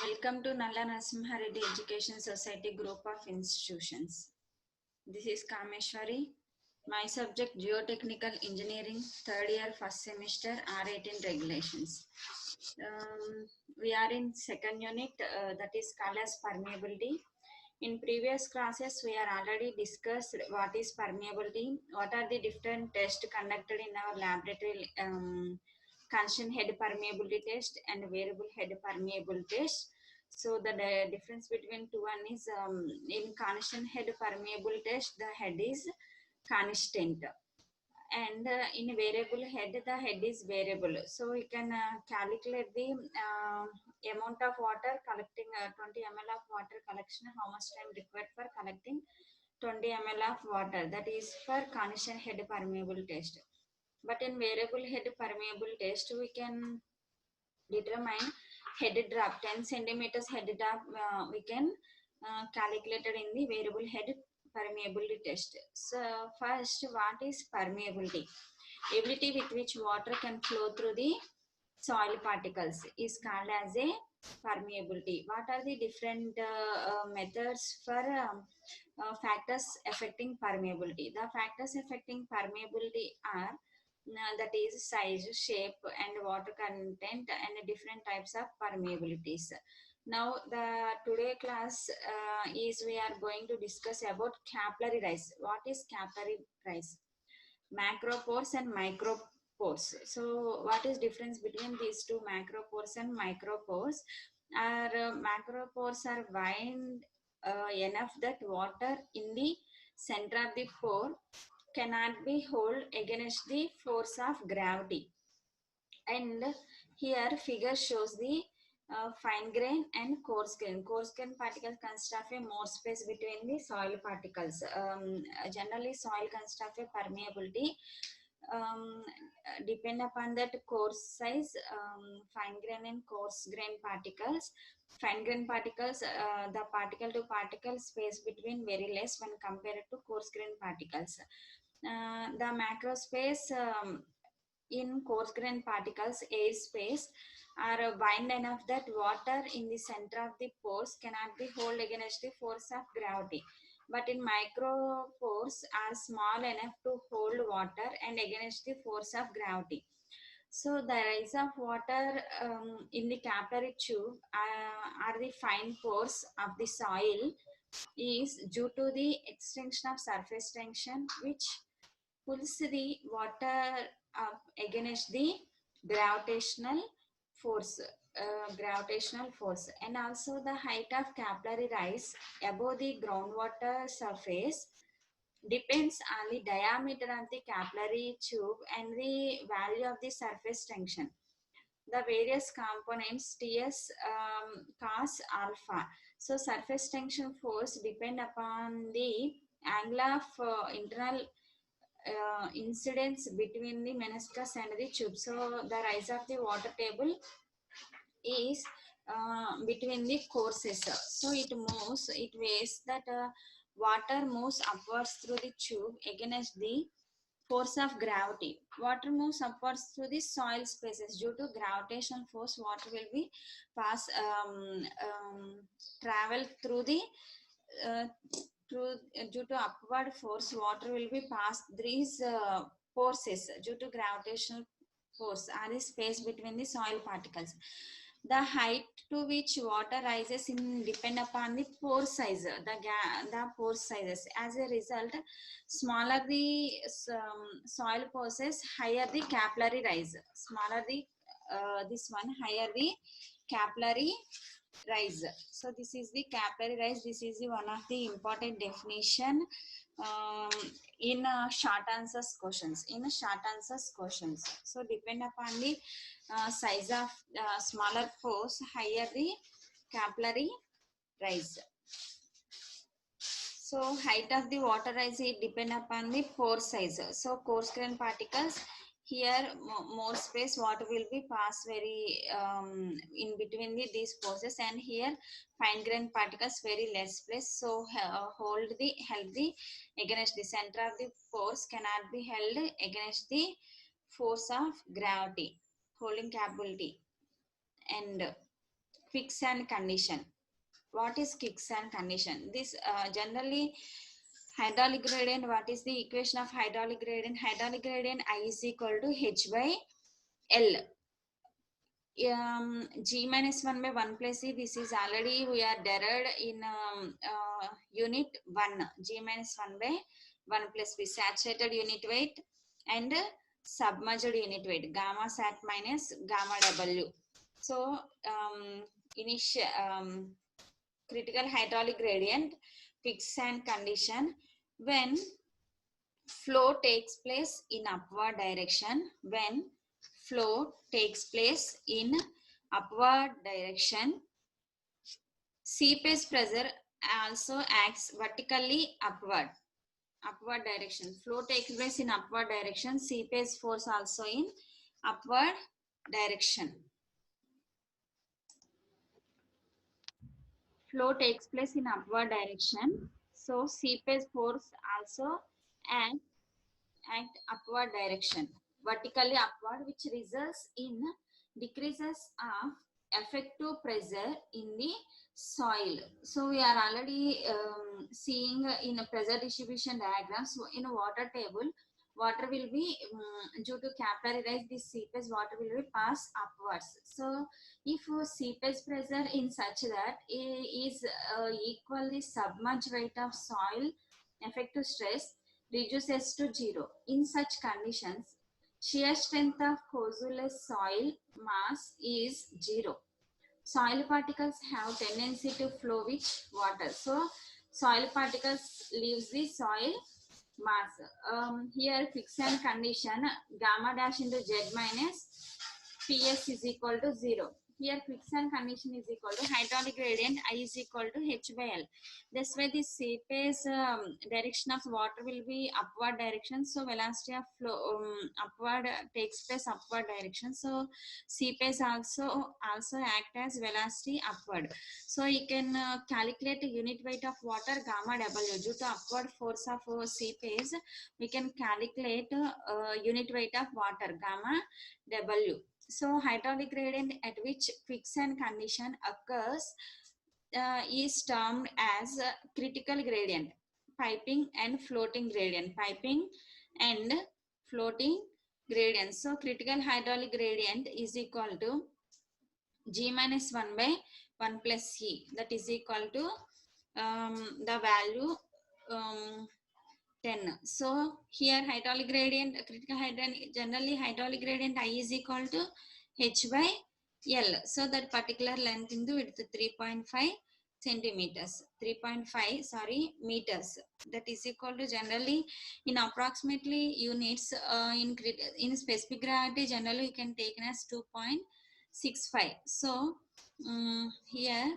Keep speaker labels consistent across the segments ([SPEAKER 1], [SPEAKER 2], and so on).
[SPEAKER 1] Welcome to Nalla Narasimha Reddy Education Society group of institutions. This is Kameshwari. My subject Geotechnical Engineering, third year, first semester, R18 regulations. We are in second unit, that is called as permeability. In previous classes, we are already discussed what is permeability, what are the different tests conducted in our laboratory, constant head permeability test and variable head permeability test. So the difference between two one is in constant head permeable test, the head is constant, and in variable head, the head is variable. So we can calculate the amount of water collecting, 20 ml of water collection, how much time required for collecting 20 ml of water. That is for constant head permeable test. But in variable head permeable test, we can determine head drop 10 centimeters head drop. We can calculate it in the variable head permeability test. So first, what is permeability? Ability with which water can flow through the soil particles is called as a permeability. What are the different methods for factors affecting permeability? The factors affecting permeability are that is size, shape, and water content, and different types of permeabilities. Now the today class is we are going to discuss about capillary rise. What is capillary rise? Macropores and micropores. So what is difference between these two, macropores and micropores? Macropores are wide enough that water in the center of the pore cannot be held against the force of gravity. And here figure shows the fine grain and coarse grain. Coarse grain particles consist of a more space between the soil particles. Generally soil consists of a permeability. Depend upon that coarse size, fine grain and coarse grain particles. Fine grain particles, the particle to particle space between very less when compared to coarse grain particles. The macro space in coarse grain particles, air space, are wide enough that water in the center of the pores cannot be held against the force of gravity. But in micropores are small enough to hold water and against the force of gravity. So the rise of water in the capillary tube are the fine pores of the soil is due to the extension of surface tension, which pulls the water up against the gravitational force. And also the height of capillary rise above the groundwater surface depends on the diameter of the capillary tube and the value of the surface tension. The various components Ts cos alpha. So surface tension force depend upon the angle of internal incidence between the meniscus and the tube. So the rise of the water table is between the courses. So it weighs that water moves upwards through the tube against the force of gravity. Water moves upwards through the soil spaces. Due to gravitational force, water will be travel through the due to upward force, water will be passed these forces due to gravitational force are the space between the soil particles. The height to which water rises in depend upon the pore size, the pore sizes. As a result, smaller the soil pores, higher the capillary rise. Smaller the this one, higher the capillary rise. So this is the capillary rise. This is the one of the important definition in short answers questions. So depend upon the size of smaller pores, higher the capillary rise. So height of the water rise, it depend upon the pore size. So coarse grain particles, here more space, water will be passed very in between these pores, and here fine grain particles very less place. So help the against the center of the pores cannot be held against the force of gravity, holding capability. And quicksand condition. What is quicksand condition? This generally hydraulic gradient. What is the equation of hydraulic gradient? Hydraulic gradient I is equal to H by L. G minus 1 by 1 plus C. This is already we are derived in unit 1. G minus 1 by 1 plus B. Saturated unit weight and submerged unit weight. Gamma sat minus gamma W. So initial critical hydraulic gradient, quicksand condition, when flow takes place in upward direction. When flow takes place in upward direction, seepage pressure also acts vertically upward direction. Flow takes place in upward direction, seepage force also in upward direction. Flow takes place in upward direction, so seepage force also act upward direction, vertically upward, which results in decreases of effective pressure in the soil. So we are already seeing in a pressure distribution diagram. So in a water table, water will be due to capillary rise, this seepage water will be pass upwards. So if seepage pressure in such that is equally submerged weight of soil, effective stress reduces to 0. In such conditions, shear strength of causal soil mass is 0. Soil particles have tendency to flow with water. So, soil particles leaves the soil mass. Here, quicksand condition, gamma dash into Z minus PS is equal to 0. Here quicksand condition is equal to hydraulic gradient I is equal to H by L. This way the seepage direction of water will be upward direction. So velocity of flow upward takes place upward direction. So seepage also act as velocity upward. So you can calculate the unit weight of water gamma W. Due to upward force of seepage, we can calculate unit weight of water gamma W. So hydraulic gradient at which quicksand condition occurs is termed as critical gradient, piping and floating gradient, piping and floating gradient. So critical hydraulic gradient is equal to G minus 1 by 1 plus C, that is equal to the value 10. So here hydraulic gradient, critical hydraulic, generally hydraulic gradient I is equal to H by L. So that particular length into width 3.5 centimeters, 3.5 sorry meters. That is equal to generally in approximately units in specific gravity generally you can take as 2.65. So here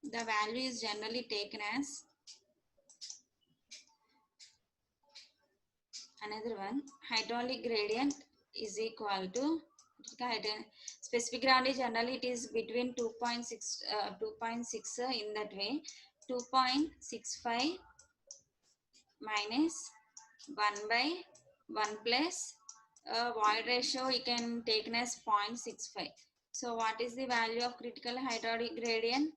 [SPEAKER 1] the value is generally taken as another one. Hydraulic gradient is equal to specific gravity generally it is between 2.6 in that way 2.65 minus 1 by 1 plus void ratio you can take as 0.65. So what is the value of critical hydraulic gradient?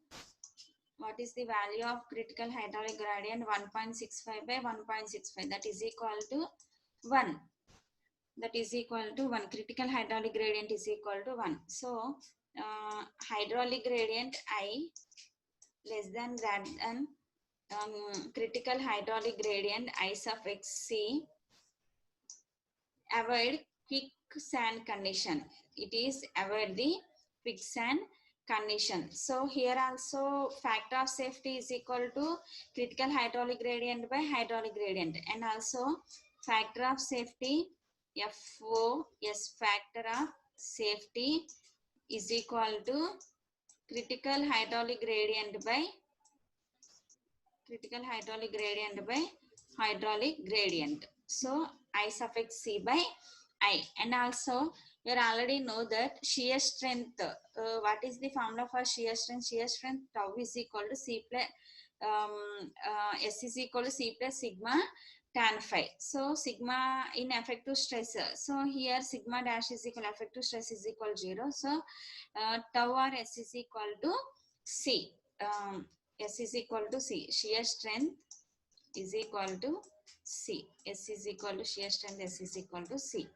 [SPEAKER 1] What is the value of critical hydraulic gradient? 1.65 by 1.65, that is equal to 1. That is equal to 1. Critical hydraulic gradient is equal to 1. So hydraulic gradient I less than critical hydraulic gradient I suffix C. Avoid quicksand condition. It is avoid the quicksand condition. So here also factor of safety is equal to critical hydraulic gradient by hydraulic gradient, and also factor of safety FOS, factor of safety is equal to critical hydraulic gradient by hydraulic gradient. So I suffix C by I. And also you already know that shear strength, what is the formula for shear strength? Shear strength tau is equal to C plus S is equal to C plus sigma tan phi. So sigma in effective stress. So here sigma dash is equal effective stress is equal 0. So tau or S is equal to C. S is equal to C. Shear strength is equal to C. S is equal to shear strength. S is equal to C.